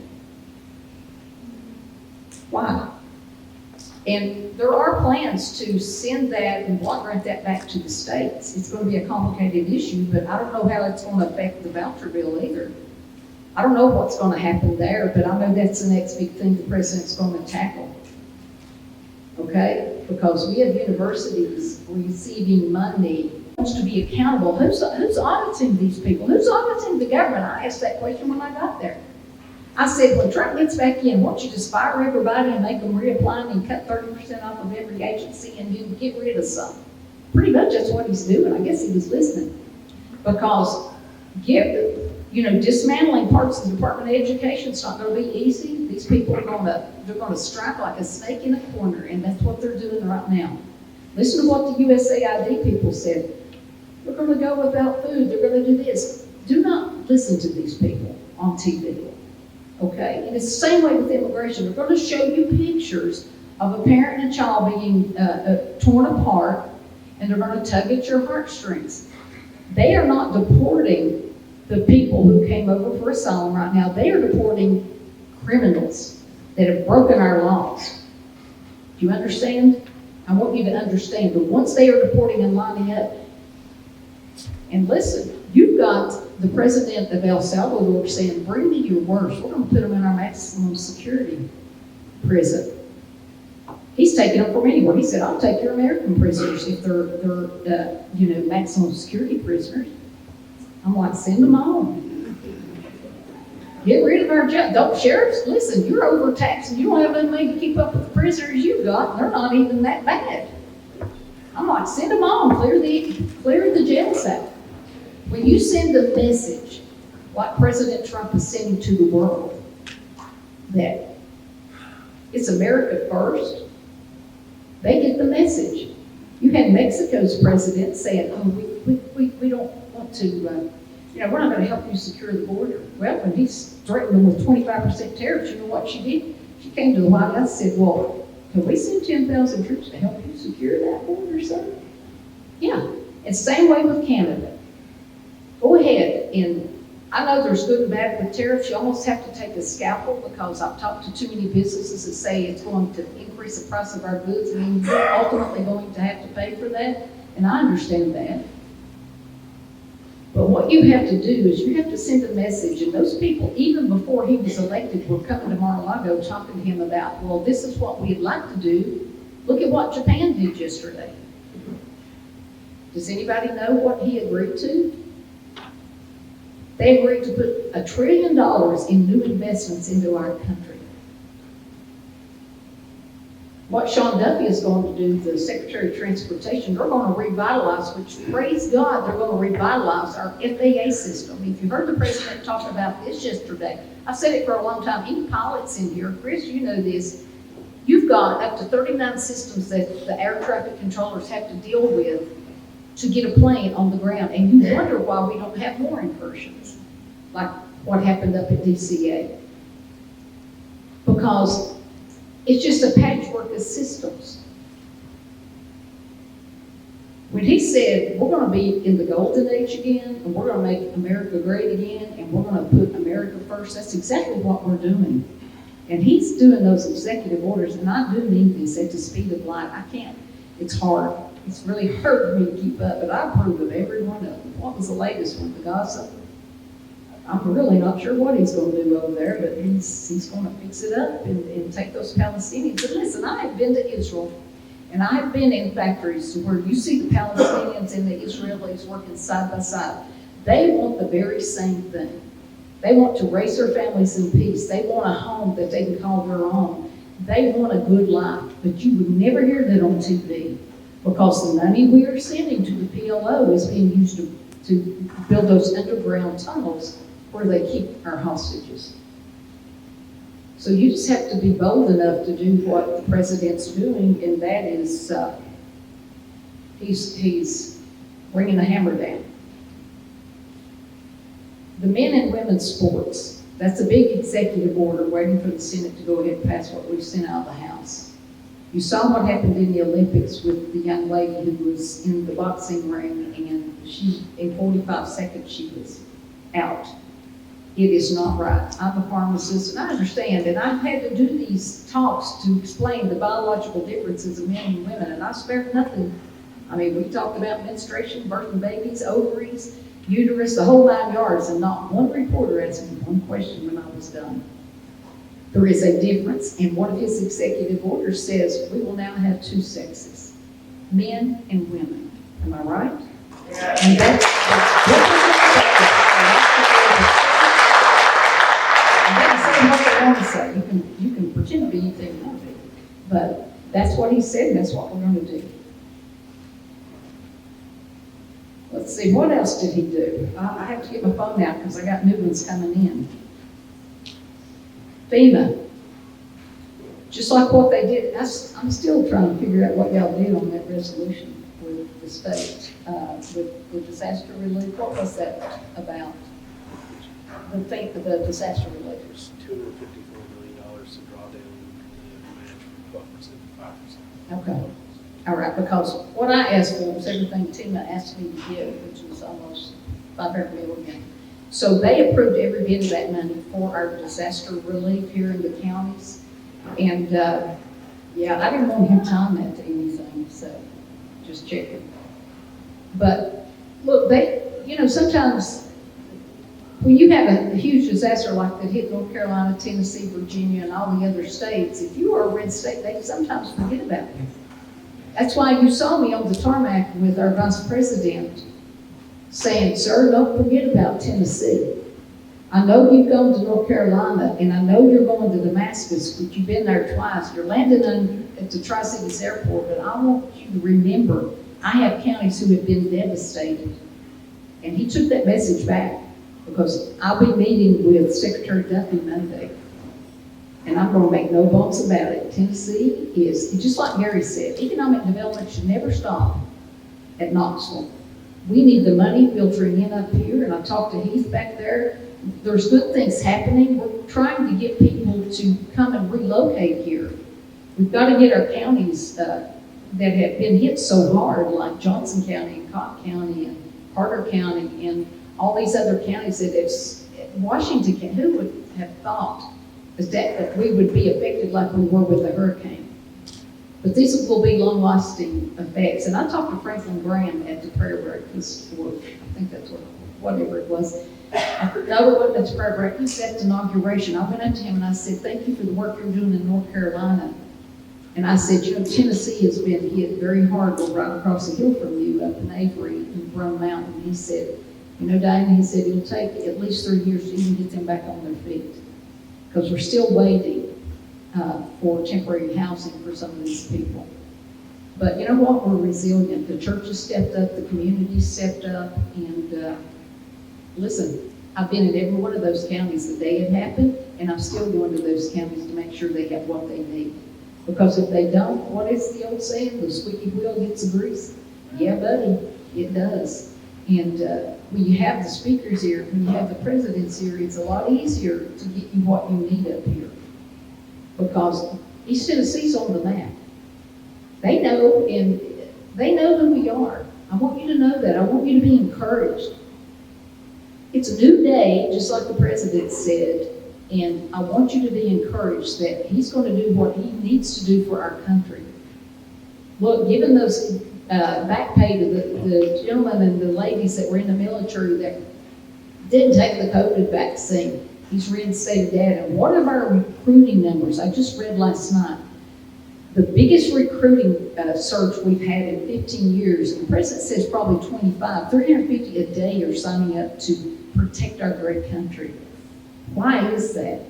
Why? And there are plans to send that and block grant that back to the states. It's going to be a complicated issue, but I don't know how it's going to affect the voucher bill either. I don't know what's going to happen there, but I know that's the next big thing the president's going to tackle. Okay? Because we have universities receiving money wants to be accountable. Who's auditing these people? Who's auditing the government? I asked that question when I got there. I said, when Trump gets back in, won't you just fire everybody and make them reapply and cut 30% off of every agency and then get rid of some? Pretty much that's what he's doing. I guess he was listening. Because dismantling parts of the Department of Education is not going to be easy. These people are going to strike like a snake in a corner, and that's what they're doing right now. Listen to what the USAID people said. We're going to go without food. They're going to do this. Do not listen to these people on TV. Okay, and it's the same way with immigration. They're going to show you pictures of a parent and a child being torn apart, and they're going to tug at your heartstrings. They are not deporting the people who came over for asylum right now. They are deporting criminals that have broken our laws. Do you understand? I want you to understand, but once they are deporting and lining up, and listen, you've got the president of El Salvador saying, bring me your worst. We're going to put them in our maximum security prison. He's taking them from anywhere. He said, I'll take your American prisoners if they're maximum security prisoners. I'm like, send them home. Get rid of our judge. Sheriffs, listen, you're overtaxed and you don't have enough money to keep up with the prisoners you've got, and they're not even that bad. I'm like, send them home, clear the jails out. When you send a message, like President Trump is sending to the world, that it's America first, they get the message. You had Mexico's president saying, we don't want to, we're not going to help you secure the border. Well, when he's threatened them with 25% tariffs, you know what she did? She came to the White House and said, well, can we send 10,000 troops to help you secure that border, sir? Yeah, it's the same way with Canada. Go ahead, and I know there's good and bad with tariffs. You almost have to take a scalpel, because I've talked to too many businesses that say it's going to increase the price of our goods, and then you're ultimately going to have to pay for that, and I understand that. But what you have to do is you have to send a message, and those people, even before he was elected, were coming to Mar-a-Lago talking to him about, well, this is what we'd like to do. Look at what Japan did yesterday. Does anybody know what he agreed to? They agreed to put $1 trillion in new investments into our country. What Sean Duffy is going to do, the Secretary of Transportation, they're going to revitalize, which praise God, they're going to revitalize our FAA system. If you heard the President talk about this yesterday, I've said it for a long time, even pilots in here, Chris, you know this, you've got up to 39 systems that the air traffic controllers have to deal with to get a plane on the ground, and you wonder why we don't have more incursions, like what happened up at DCA. Because it's just a patchwork of systems. When he said, we're gonna be in the golden age again, and we're gonna make America great again, and we're gonna put America first, that's exactly what we're doing. And he's doing those executive orders, and I do mean this at the speed of light. I can't, it's hard. It's really hurt for me to keep up, but I approve of every one of them. What was the latest one, the Gaza? I'm really not sure what he's going to do over there, but he's going to fix it up and take those Palestinians. And listen, I have been to Israel, and I have been in factories where you see the Palestinians and the Israelis working side by side. They want the very same thing. They want to raise their families in peace. They want a home that they can call their own. They want a good life, but you would never hear that on TV because the money we are sending to the PLO is being used to build those underground tunnels where they keep our hostages. So you just have to be bold enough to do what the president's doing, and that is he's bringing the hammer down. The men and women's sports, that's a big executive order waiting for the Senate to go ahead and pass what we've sent out of the House. You saw what happened in the Olympics with the young lady who was in the boxing ring, and she, in 45 seconds, she was out. It is not right. I'm a pharmacist, and I understand, and I've had to do these talks to explain the biological differences of men and women, and I spared nothing. I mean, we talked about menstruation, birthing babies, ovaries, uterus, the whole 9 yards, and not one reporter asked me one question when I was done. There is a difference, and one of his executive orders says we will now have two sexes, men and women. Am I right? Yeah. And what they want to say. You can pretend to be anything you want to be, but that's what he said, and that's what we're going to do. Let's see, what else did he do? I have to get my phone out because I got new ones coming in. FEMA, just like what they did. I'm still trying to figure out what y'all did on that resolution with the state, with disaster relief. What was that about? The disaster relief. $254 million to draw down the match from 12% to 5%. Okay. All right, because what I asked for was everything Tima asked me to give, which was almost $500 million. So they approved every bit of that money for our disaster relief here in the counties. And yeah, I didn't want him tying that to anything, so just checking. But look, sometimes when you have a huge disaster like that hit North Carolina, Tennessee, Virginia, and all the other states, if you are a red state, they sometimes forget about you. That's why you saw me on the tarmac with our vice president saying, sir, don't forget about Tennessee. I know you've gone to North Carolina, and I know you're going to Damascus, but you've been there twice. You're landing at the Tri-Cities Airport, but I want you to remember, I have counties who have been devastated. And he took that message back, because I'll be meeting with Secretary Duffy Monday. And I'm going to make no bones about it. Tennessee is, just like Gary said, economic development should never stop at Knoxville. We need the money filtering in up here, and I talked to Heath back there. There's good things happening. We're trying to get people to come and relocate here. We've got to get our counties that have been hit so hard, like Johnson County and Cobb County and Carter County and all these other counties that it's Washington County. Who would have thought that we would be affected like we were with the hurricane? But these will be long-lasting effects. And I talked to Franklin Graham at the prayer breakfast, or I think that's what whatever it was. No, it wasn't a prayer break. He said at inauguration, I went up to him and I said, thank you for the work you're doing in North Carolina. And I said, you know, Tennessee has been hit very hard. We're right across the hill from you up in Avery in Brome Mountain. He said, you know, Diane, he said, it'll take at least 3 years to even get them back on their feet. Because we're still waiting for temporary housing for some of these people. But you know what? We're resilient. The church has stepped up, the community stepped up, and listen, I've been in every one of those counties the day it happened, and I'm still going to those counties to make sure they have what they need. Because if they don't, what is the old saying? The squeaky wheel gets the grease. Yeah, buddy, it does. And when you have the speakers here, when you have the presidents here, it's a lot easier to get you what you need up here. Because East Tennessee's on the map. They know, and they know who we are. I want you to know that. I want you to be encouraged. It's a new day, just like the president said, and I want you to be encouraged that he's going to do what he needs to do for our country. Look, given those back pay to the gentlemen and the ladies that were in the military that didn't take the COVID vaccine, he's reinstated that. And what are our recruiting numbers? I just read last night. The biggest recruiting surge we've had in 15 years, and the president says probably 25, 350 a day are signing up to protect our great country. Why is that?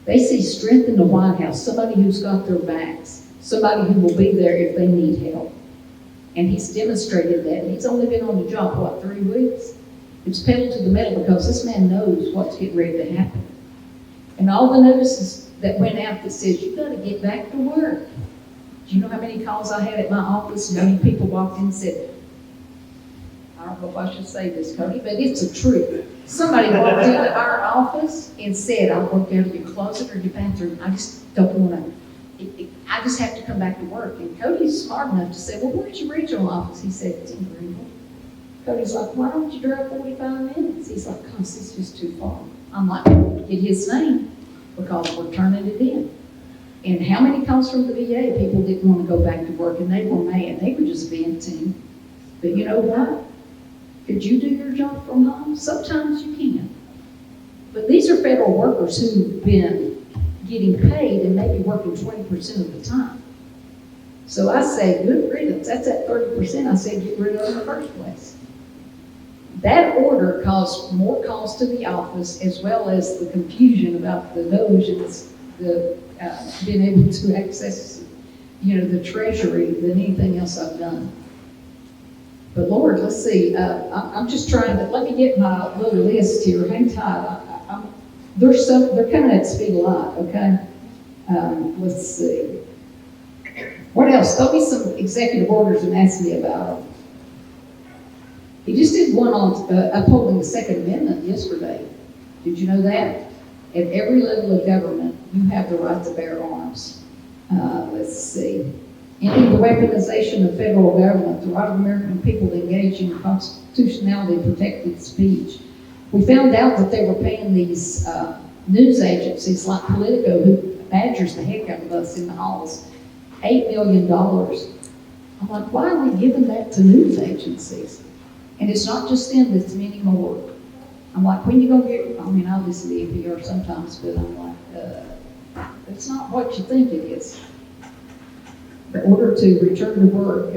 They see strength in the White House, somebody who's got their backs, somebody who will be there if they need help. And he's demonstrated that. And he's only been on the job, what, 3 weeks? It's pedal to the metal because this man knows what's getting ready to happen. And all the notices that went out that says, you've got to get back to work. Do you know how many calls I had at my office? How many people walked in and said, I don't know if I should say this, Cody, but it's the truth. Somebody walked into our office and said, I'll work out of your closet or your bathroom. I just don't want to, I just have to come back to work. And Cody's smart enough to say, well, where's your regional office? He said, it's in Greenville. Cody's like, why don't you drive 45 minutes? He's like, because it's just too far. I'm like, get his name because we're turning it in. And how many calls from the VA, people didn't want to go back to work and they were mad. They were just venting. But you know what? Could you do your job from home? Sometimes you can. But these are federal workers who've been getting paid and maybe working 20% of the time. So I say, good riddance. That's that 30% I said get rid of in the first place. That order caused more calls to the office as well as the confusion about the Doge and the being able to access, the Treasury than anything else I've done. But Lord, let's see. I'm just trying to, let me get my little list here. Hang tight. They're coming at speed a lot, okay? Let's see. What else? There'll be some executive orders and ask me about them. He just did one on upholding the Second Amendment yesterday. Did you know that? At every level of government, you have the right to bear arms. Let's see. Ending the weaponization of federal government, the right of American people to engage in constitutionality protected speech. We found out that they were paying these news agencies like Politico, who badgers the heck out of us in the halls, $8 million. I'm like, why are we giving that to news agencies? And it's not just them, it's many more. I'm like, when you gonna get, I listen to NPR sometimes, but I'm like, it's not what you think it is. The order to return to work,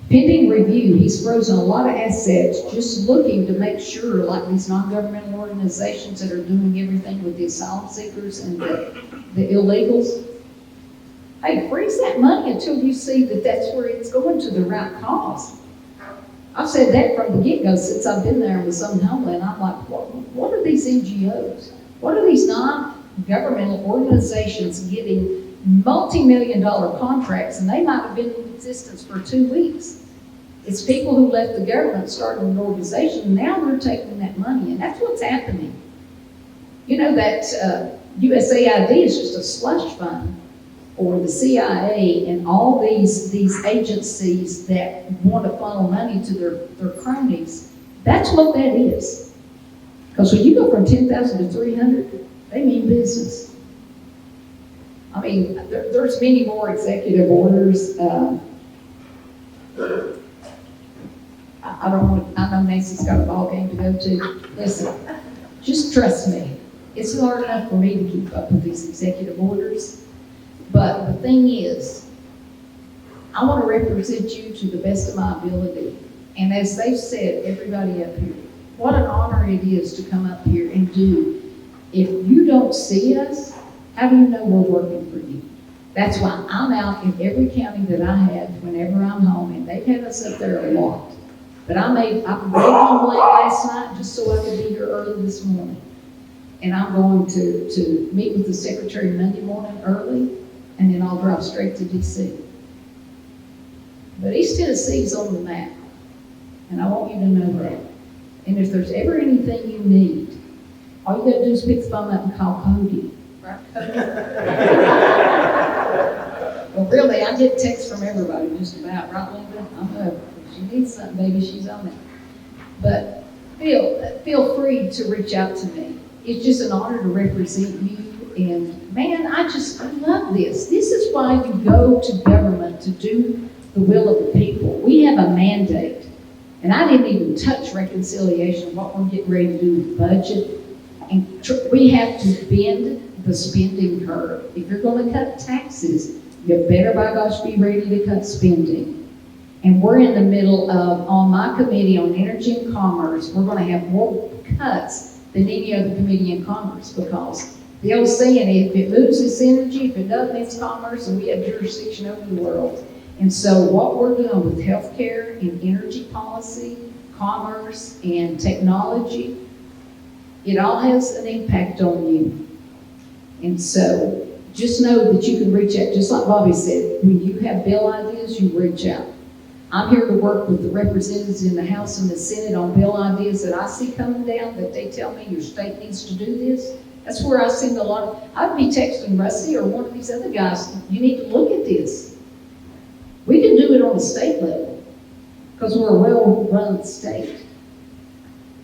pending review, he's frozen a lot of assets just looking to make sure, like these non-governmental organizations that are doing everything with the asylum seekers and the illegals. Hey, freeze that money until you see that that's where it's going to the right cause. I've said that from the get-go since I've been there with Southern Homeland. I'm like, what are these NGOs? What are these non-governmental organizations getting multi-million-dollar contracts, and they might have been in existence for 2 weeks? It's people who left the government, started an organization, and now they're taking that money, and that's what's happening. You know that USAID is just a slush fund, or the CIA and all these agencies that want to funnel money to their cronies. That's what that is. Because when you go from 10,000 to 300, they mean business. There's many more executive orders. I don't want, I know Nancy's got a ball game to go to. Listen, just trust me. It's hard enough for me to keep up with these executive orders. But the thing is, I want to represent you to the best of my ability. And as they've said, everybody up here, what an honor it is to come up here and do. If you don't see us, how do you know we're working for you? That's why I'm out in every county that I have whenever I'm home, and they've had us up there a lot. But I made home late last night just so I could be here early this morning. And I'm going to meet with the secretary Monday morning early, and then I'll drive straight to DC. But East Tennessee's on the map, and I want you to know that. And if there's ever anything you need, all you gotta do is pick the phone up and call Cody. Right, Cody? Well, really, I get texts from everybody just about, right, Linda? I'm up. If she needs something, baby, she's on it. But feel free to reach out to me. It's just an honor to represent you. And man, I love this. This is why you go to government, to do the will of the people. We have a mandate. And I didn't even touch reconciliation, what we're getting ready to do with the budget. And we have to bend the spending curve. If you're going to cut taxes, you better, by gosh, be ready to cut spending. And we're in the middle of, on my committee on energy and commerce, we're going to have more cuts than any other committee in Congress, because the old saying, if it loses energy, if it doesn't, it's commerce, and we have jurisdiction over the world. And so what we're doing with healthcare and energy policy, commerce and technology, it all has an impact on you. And so just know that you can reach out, just like Bobby said, when you have bill ideas, you reach out. I'm here to work with the representatives in the House and the Senate on bill ideas that I see coming down, that they tell me your state needs to do this. That's where I send a lot of, I'd be texting Rusty or one of these other guys, you need to look at this. We can do it on the state level because we're a well-run state.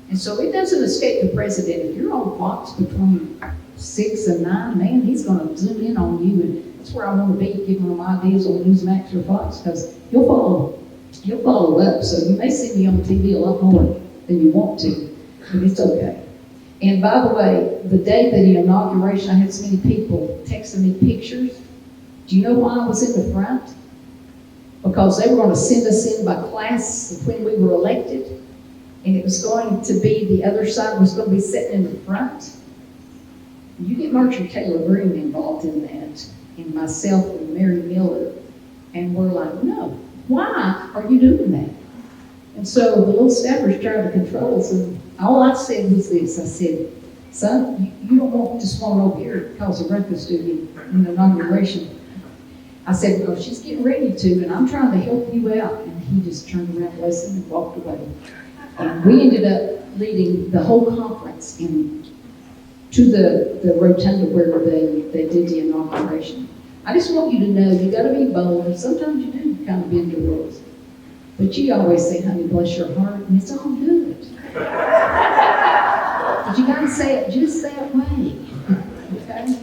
And so it doesn't escape the president. If you're on Fox between 6 and 9, man, he's going to zoom in on you. And that's where I want to be, giving him ideas on Newsmax or Fox, because he'll follow up. So you may see me on TV a lot more than you want to, but it's okay. And by the way, the day that the inauguration, I had so many people texting me pictures. Do you know why I was in the front? Because they were going to send us in by class when we were elected, and it was going to be, the other side was going to be sitting in the front. You get Marjorie Taylor Greene involved in that, and myself and Mary Miller, and we're like, no, why are you doing that? And so the little staffers tried to control us, and all I said was this. I said, son, you don't just want over here to cause a ruckus, do you, in the inauguration? I said, because she's getting ready to, and I'm trying to help you out. And he just turned around, listened, and walked away. And we ended up leading the whole conference to the rotunda where they did the inauguration. I just want you to know, you got to be bold, and sometimes you do kind of bend the rules. But you always say, honey, bless your heart, and it's all good. But you got to say it just that way, okay?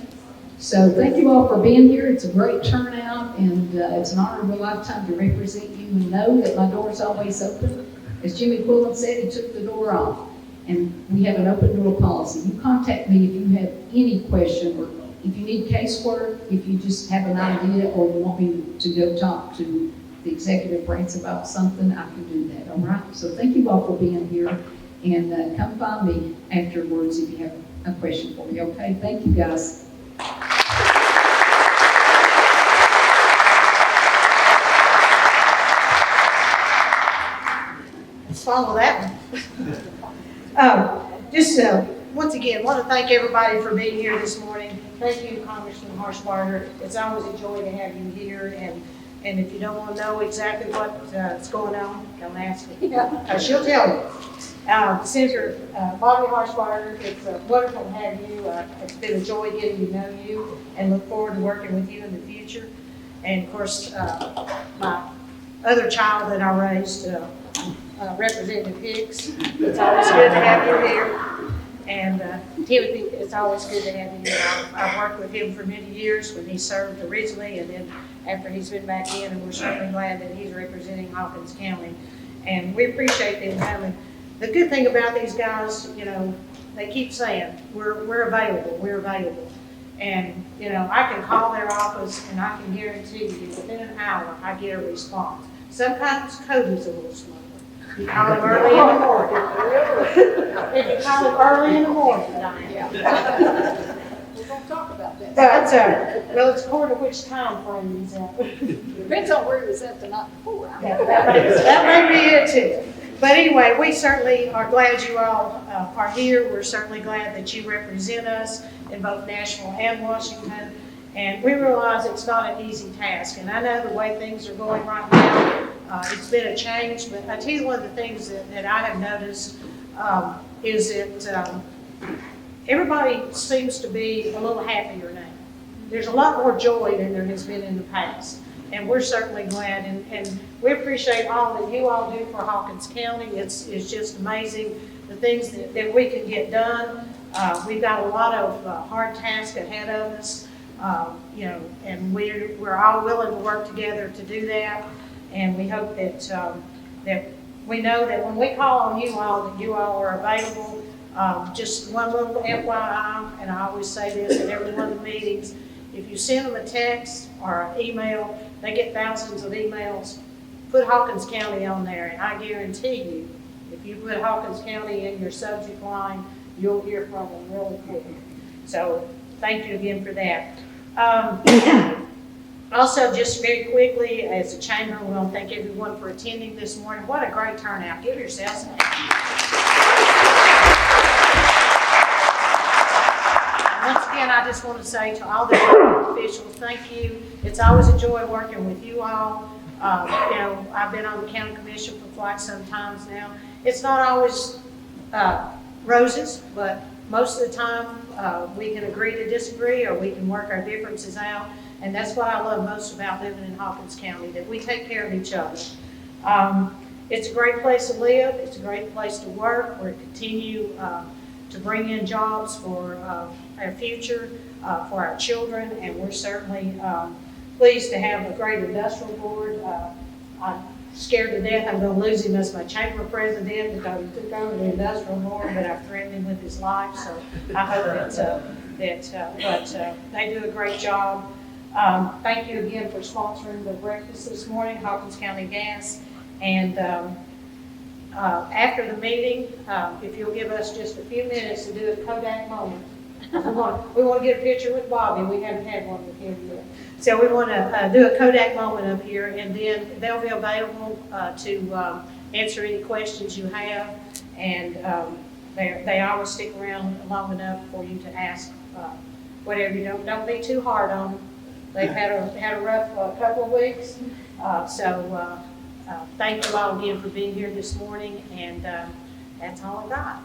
So thank you all for being here. It's a great turnout, and it's an honor of a lifetime to represent you, and know that my door is always open. As Jimmy Quillen said, he took the door off, and we have an open door policy. You contact me if you have any question, or if you need casework, if you just have an idea, or you want me to go talk to the executive branch about something, I can do that, all right? So thank you all for being here, and come find me afterwards if you have a question for me, okay? Thank you, guys. Let's follow that one. Once again, want to thank everybody for being here this morning. Thank you, Congressman Harshbarger. It's always a joy to have you here. And if you don't want to know exactly what's going on, come ask me. She'll tell you. Senator Bobby Harshbarger, it's wonderful to have you. It's been a joy getting to know you, and look forward to working with you in the future. And of course, my other child that I raised, Representative Hicks, it's always good to have you here. And Timothy, it's always good to have you here. I've worked with him for many years when he served originally, and then after he's been back in, and we're certainly glad that he's representing Hawkins County. And we appreciate them coming. The good thing about these guys, you know, they keep saying, we're available, we're available. And, you know, I can call their office and I can guarantee you within an hour, I get a response. Sometimes Cody's a little slower. You call him early in the morning. If you call him early in the morning, Diane. We're gonna talk about that. But, well, it's according to which time frame he's at. Depends on where he was at the night before. That may be it too. But anyway, we certainly are glad you all are here. We're certainly glad that you represent us in both Nashville and Washington. And we realize it's not an easy task. And I know the way things are going right now, it's been a change. But I tell you, one of the things that I have noticed is that everybody seems to be a little happier now. There's a lot more joy than there has been in the past. And we're certainly glad, and we appreciate all that you all do for Hawkins County. It's just amazing the things that we can get done. We've got a lot of hard tasks ahead of us, you know, and we're all willing to work together to do that. And we hope that that we know that when we call on you all, that you all are available. Just one little FYI, and I always say this at every one of the meetings, if you send them a text or an email, they get thousands of emails. Put Hawkins County on there, and I guarantee you, if you put Hawkins County in your subject line, you'll hear from them really quick. So thank you again for that. Also, just very quickly, as a chamber, we want to thank everyone for attending this morning. What a great turnout. Give yourselves a hand. Once again, I just want to say to all the officials, thank you. It's always a joy working with you all. You know, I've been on the county commission for quite some time now. It's not always roses, but most of the time we can agree to disagree, or we can work our differences out. And that's what I love most about living in Hawkins County, that we take care of each other. It's a great place to live. It's a great place to work. We're continue to bring in jobs for our future, for our children, and we're certainly pleased to have a great industrial board. I'm scared to death I'm going to lose him as my chamber president because he took over the industrial board, but I've threatened him with his life, so I hope that they do a great job. Thank you again for sponsoring the breakfast this morning, Hawkins County Gas. And after the meeting, if you'll give us just a few minutes to do a Kodak moment. We want to get a picture with Bobby. We haven't had one with him yet. So we want to do a Kodak moment up here, and then they'll be available to answer any questions you have. And they always stick around long enough for you to ask whatever you don't be too hard on them. They've had a rough couple of weeks. So thank you all again for being here this morning, and that's all I got.